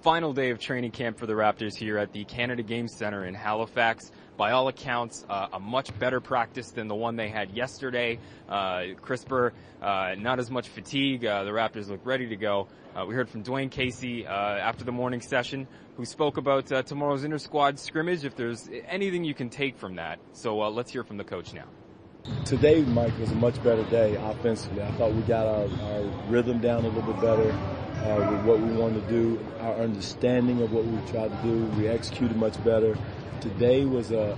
final day of training camp for the Raptors here at the Canada Game Centre in Halifax. By all accounts, a much better practice than the one they had yesterday. Crisper, not as much fatigue. The Raptors look ready to go. We heard from Dwayne Casey after the morning session, who spoke about tomorrow's inter-squad scrimmage, if there's anything you can take from that. So let's hear from the coach now. Today, Mike, was a much better day offensively. I thought we got our rhythm down a little bit better with what we wanted to do, our understanding of what we tried to do. We executed much better. Today was a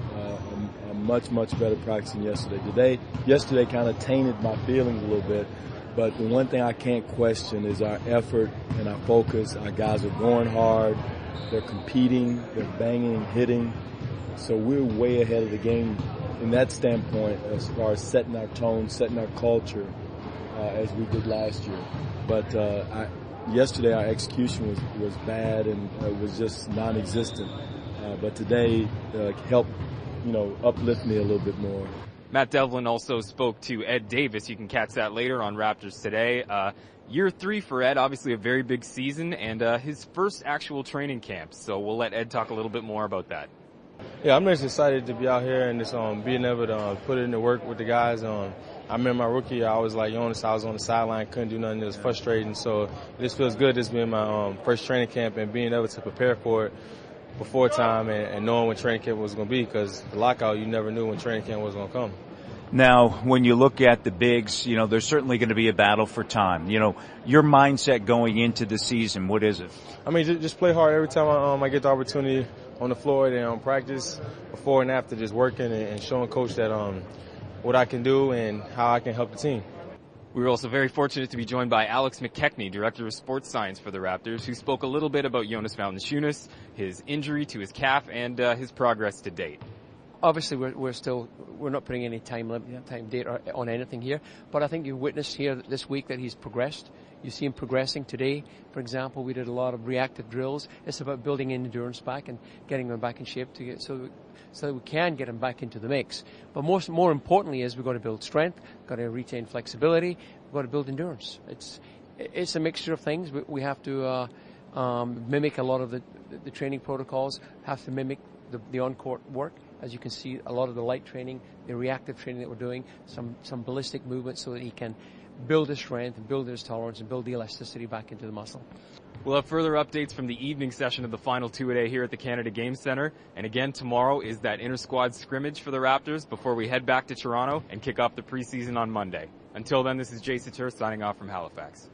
much better practice than yesterday. Yesterday kind of tainted my feelings a little bit, but the one thing I can't question is our effort and our focus. Our guys are going hard. They're competing. They're banging and hitting. So we're way ahead of the game in that standpoint as far as setting our tone, setting our culture as we did last year. But yesterday our execution was bad and was just non-existent. But today helped, uplift me a little bit more. Matt Devlin also spoke to Ed Davis. You can catch that later on Raptors Today. Year 3 for Ed, obviously a very big season, and his first actual training camp. So we'll let Ed talk a little bit more about that. Yeah, I'm just excited to be out here and just being able to put it into work with the guys. I remember my rookie year, I was like Jonas, I was on the sideline, couldn't do nothing. It was frustrating. So this feels good, this being my first training camp and being able to prepare for it before time and knowing when training camp was going to be, because the lockout, you never knew when training camp was going to come. Now, when you look at the bigs, there's certainly going to be a battle for time. Your mindset going into the season, what is it? I mean, just play hard every time I get the opportunity on the floor and on practice, before and after, just working and showing coach that what I can do and how I can help the team. We were also very fortunate to be joined by Alex McKechnie, Director of Sports Science for the Raptors, who spoke a little bit about Jonas Valanciunas, his injury to his calf, and his progress to date. Obviously, we're not putting any time date on anything here, but I think you witnessed here this week that he's progressed. You see him progressing today. For example, we did a lot of reactive drills. It's about building endurance back and getting them back in shape so that we can get him back into the mix. But more importantly is we've got to build strength, got to retain flexibility, we've got to build endurance. It's a mixture of things. We have to mimic a lot of the training protocols, have to mimic the on-court work. As you can see, a lot of the light training, the reactive training that we're doing, some ballistic movements so that he can build his strength and build his tolerance and build the elasticity back into the muscle. We'll have further updates from the evening session of the final two-a-day here at the Canada Game Centre. And again, tomorrow is that inter-squad scrimmage for the Raptors before we head back to Toronto and kick off the preseason on Monday. Until then, this is Satur signing off from Halifax.